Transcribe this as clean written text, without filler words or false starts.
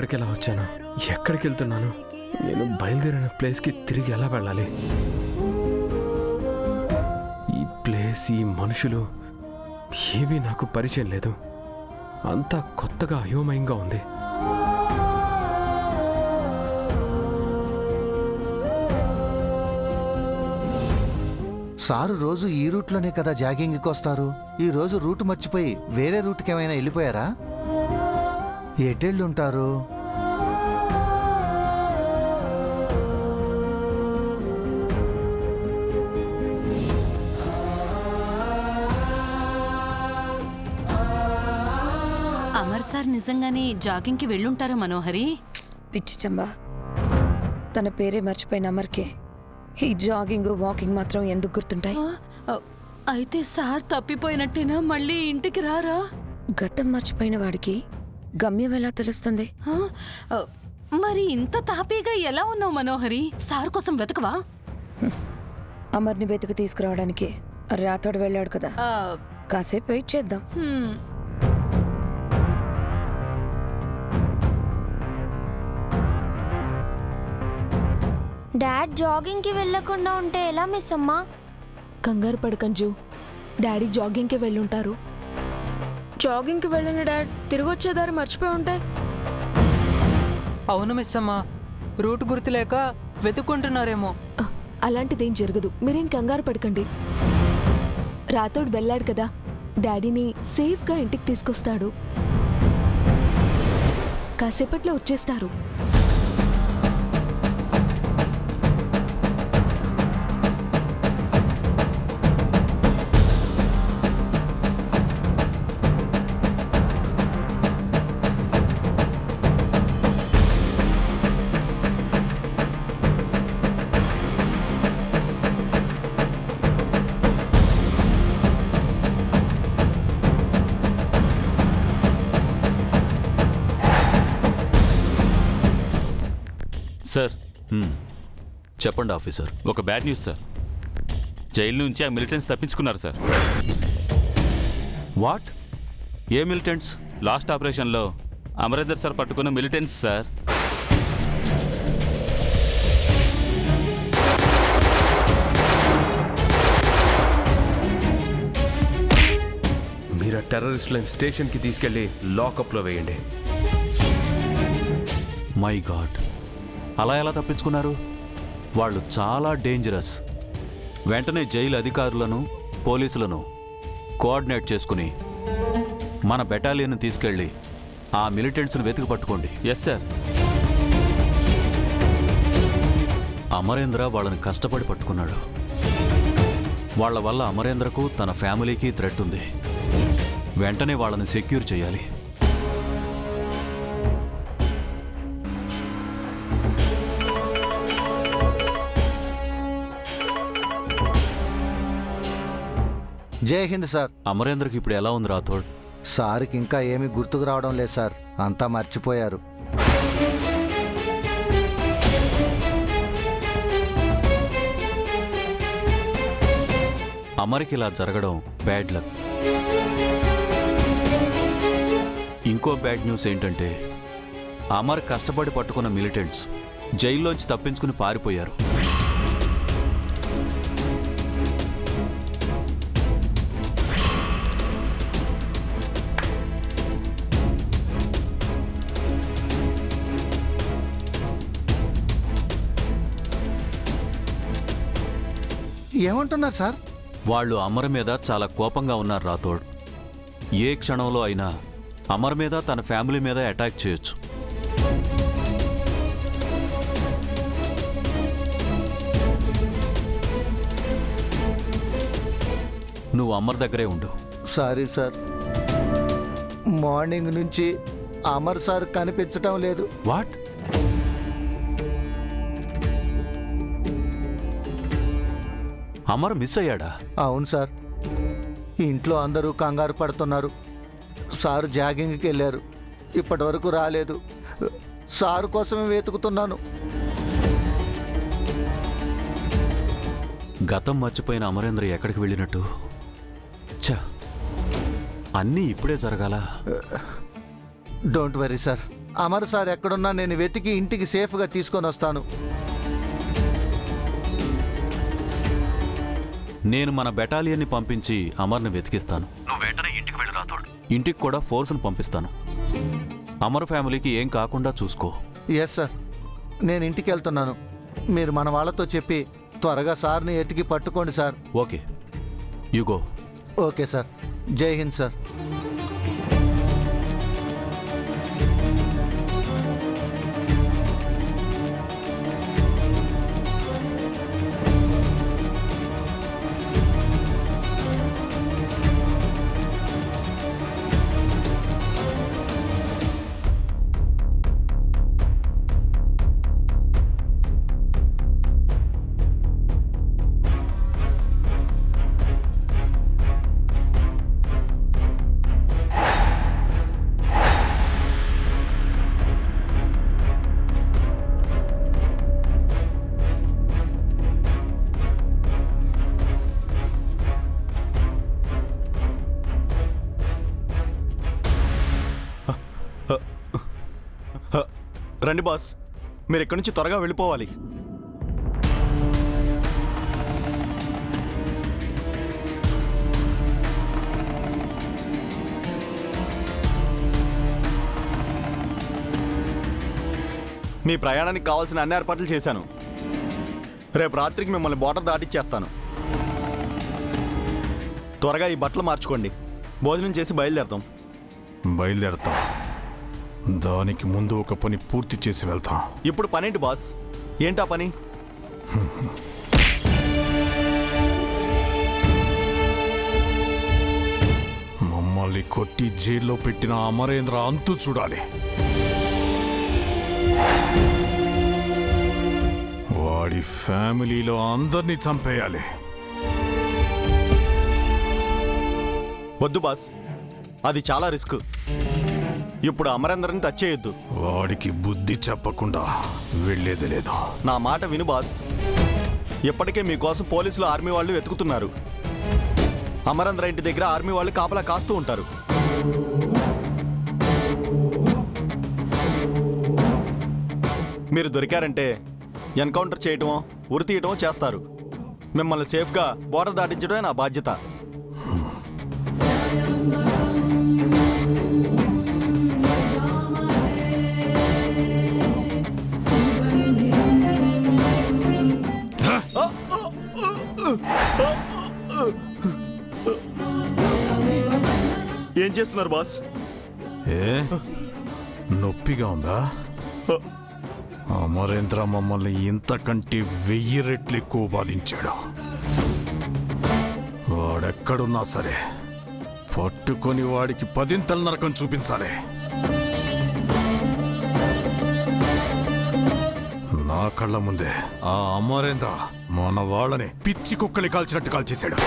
ఇక్కడికి ఎలా వచ్చాను, ఎక్కడికి వెళ్తున్నాను, నేను బయలుదేరిన ప్లేస్కి తిరిగి ఎలా వెళ్ళాలి? ఈ ప్లేస్, ఈ మనుషులు ఏమీ నాకు పరిచయం లేదు. అంతా కొత్తగా అయోమయంగా ఉంది. సారు రోజు ఈ రూట్లోనే కదా జాగింగ్కి వస్తారు. ఈ రోజు రూట్ మర్చిపోయి వేరే రూట్కి ఏమైనా వెళ్ళిపోయారా? ఎటెళ్ళి ఉంటారు? అమర్ సార్ నిజంగానే జాగింగ్కి వెళ్ళుంటారా మనోహరి? పిచ్చి చంబా, తన పేరే మర్చిపోయిన అమర్కే ఈ జాగింగ్ వాకింగ్ మాత్రం ఎందుకు గుర్తుంటాయి? అయితే సార్ తప్పిపోయినట్టేనా? మళ్ళీ ఇంటికి రారా? గతం మర్చిపోయిన వాడికి గమ్యం ఎలా తెలుస్తుంది? మరి ఇంత తాపీగా ఎలా ఉన్నావు మనోహరి? సార్ కోసం వెతకవా? అమర్ని వెతికి తీసుకురావడానికి రాతోడు వెళ్ళాడు కదా, కాసేపు వెయిట్ చేద్దాం. డాడ్ జాగింగ్కి వెళ్ళకుండా ఉంటే ఎలా మిస్ అమ్మా? కంగారు పడకంజు, డాడీ జాగింగ్కి వెళ్ళుంటారు. జాగింగ్కి వెళ్ళిన డాడ్ తిరిగి వచ్చేదారి మర్చిపోయి ఉంటే? అవును మిస్ అమ్మా, రూట్ గుర్తులేక వెతుక్కుంటున్నారేమో. అలాంటిదేం జరగదు, మీరేం కంగారు పడకండి. రాతోడు వెళ్ళాడు కదా, డాడీని సేఫ్గా ఇంటికి తీసుకొస్తాడు. కాసేపట్లో వచ్చేస్తారు. సార్, చెప్పండి ఆఫీసర్. ఒక బ్యాడ్ న్యూస్ సార్. జైలు నుంచి ఆ మిలిటెంట్స్ తప్పించుకున్నారు సార్. వాట్? ఏ మిలిటెంట్స్? లాస్ట్ ఆపరేషన్లో అమరేందర్ సార్ పట్టుకున్న మిలిటెంట్స్ సార్. మీరు ఆ టెర్రరిస్టులను స్టేషన్కి తీసుకెళ్లి లాకప్లో వేయండి. మై గాడ్, అలా ఎలా తప్పించుకున్నారు? వాళ్ళు చాలా డేంజరస్. వెంటనే జైలు అధికారులను, పోలీసులను కోఆర్డినేట్ చేసుకుని మన బెటాలియన్ తీసుకెళ్ళి ఆ మిలిటెంట్స్ని వెతికి పట్టుకోండి. Yes sir. అమరేంద్ర వాళ్ళని కష్టపడి పట్టుకున్నాడు. వాళ్ళ వల్ల అమరేంద్రకు, తన ఫ్యామిలీకి థ్రెట్ ఉంది. వెంటనే వాళ్ళని సెక్యూర్ చేయాలి. జై హింద్ సార్. అమరేంద్రకి ఇప్పుడు ఎలా ఉంది రాథోడ్? సార్కి ఇంకా ఏమీ గుర్తుకు రావడం లేదు సార్, అంతా మర్చిపోయారు. అమర్కి ఇలా జరగడం బ్యాడ్ లక్. ఇంకో బ్యాడ్ న్యూస్ ఏంటంటే, అమర్ కష్టపడి పట్టుకున్న మిలిటెంట్స్ జైల్లోంచి తప్పించుకుని పారిపోయారు. ఏమంటున్నారు సార్? వాళ్ళు అమర్ మీద చాలా కోపంగా ఉన్నారు రాథోడ్. ఏ క్షణంలో అయినా అమర్ మీద, తన ఫ్యామిలీ మీద అటాక్ చేయొచ్చు. నువ్వు అమర్ దగ్గరే ఉండు. సారీ సార్, మార్నింగ్ నుంచి అమర్ సార్ కనిపించటం లేదు. వాట్? అమర్ మిస్ అయ్యాడా? అవును సార్, ఇంట్లో అందరూ కంగారు పడుతున్నారు. సారు జాగింగ్కి వెళ్ళారు, ఇప్పటి వరకు రాలేదు. సారు కోసమే వెతుకుతున్నాను. గతం మర్చిపోయిన అమరేంద్ర ఎక్కడికి వెళ్ళినట్టు? ఛ, అన్నీ ఇప్పుడే జరగాల. Don't worry sir, Amar sir ఎక్కడున్నా నేను వెతికి ఇంటికి సేఫ్గా తీసుకొని వస్తాను. నేను మన బెటాలియన్ని పంపించి అమర్ని వెతికిస్తాను. నువ్వు వెంటనే ఇంటికి వెళ్ళి రాతోడు. ఇంటికి కూడా ఫోర్స్ను పంపిస్తాను. అమర్ ఫ్యామిలీకి ఏం కాకుండా చూసుకో. ఎస్ సార్, నేను ఇంటికి వెళ్తున్నాను. మీరు మన వాళ్ళతో చెప్పి త్వరగా సార్ని ఎతికి పట్టుకోండి sir. Okay, you go. Okay sir, జై హింద్ సార్. రండి బాస్, మీరు ఇక్కడి నుంచి త్వరగా వెళ్ళిపోవాలి. మీ ప్రయాణానికి కావాల్సిన అన్ని ఏర్పాట్లు చేశాను. రేపు రాత్రికి మిమ్మల్ని బోర్డర్ దాటిచ్చేస్తాను. త్వరగా ఈ బట్టలు మార్చుకోండి. భోజనం చేసి బయలుదేరతాం. దానికి ముందు ఒక పని పూర్తి చేసి వెళ్తాం. ఇప్పుడు పనేంటి బాస్? ఏంటా పని? మమ్మల్ని కొట్టి జైల్లో పెట్టిన అమరేంద్ర అంతు చూడాలి. వాడి ఫ్యామిలీలో అందరినీ చంపేయాలి. వద్దు బాస్, అది చాలా రిస్క్. ఇప్పుడు అమరేంద్రని టచ్ చేయొద్దు. వాడికి బుద్ధి చెప్పకుండా వెళ్ళేది లేదు. నా మాట విను బాస్. ఇప్పటికే మీకోసం పోలీసులు, ఆర్మీ వాళ్ళు వెతుకుతున్నారు. అమరేంద్ర ఇంటి దగ్గర ఆర్మీ వాళ్ళు కాపలా కాస్తూ ఉంటారు. మీరు దొరికారంటే ఎన్కౌంటర్ చేయటమో, ఉరి తీయటమో చేస్తారు. మిమ్మల్ని సేఫ్గా బోర్డర్ దాటించడమే నా బాధ్యత. ఏం చేస్తున్నారు బాస్? నొప్పిగా ఉందా? అమరేంద్ర మమ్మల్ని ఇంతకంటే 1000 రెట్లు ఎక్కువ బాధించాడు. వాడెక్కడున్నా సరే పట్టుకొని వాడికి 10 నరకం చూపించాలి. నా కళ్ళ ముందే ఆ అమరేంద్ర మన వాళ్ళని పిచ్చి కుక్కలి కాల్చినట్టు కాల్చేశాడు.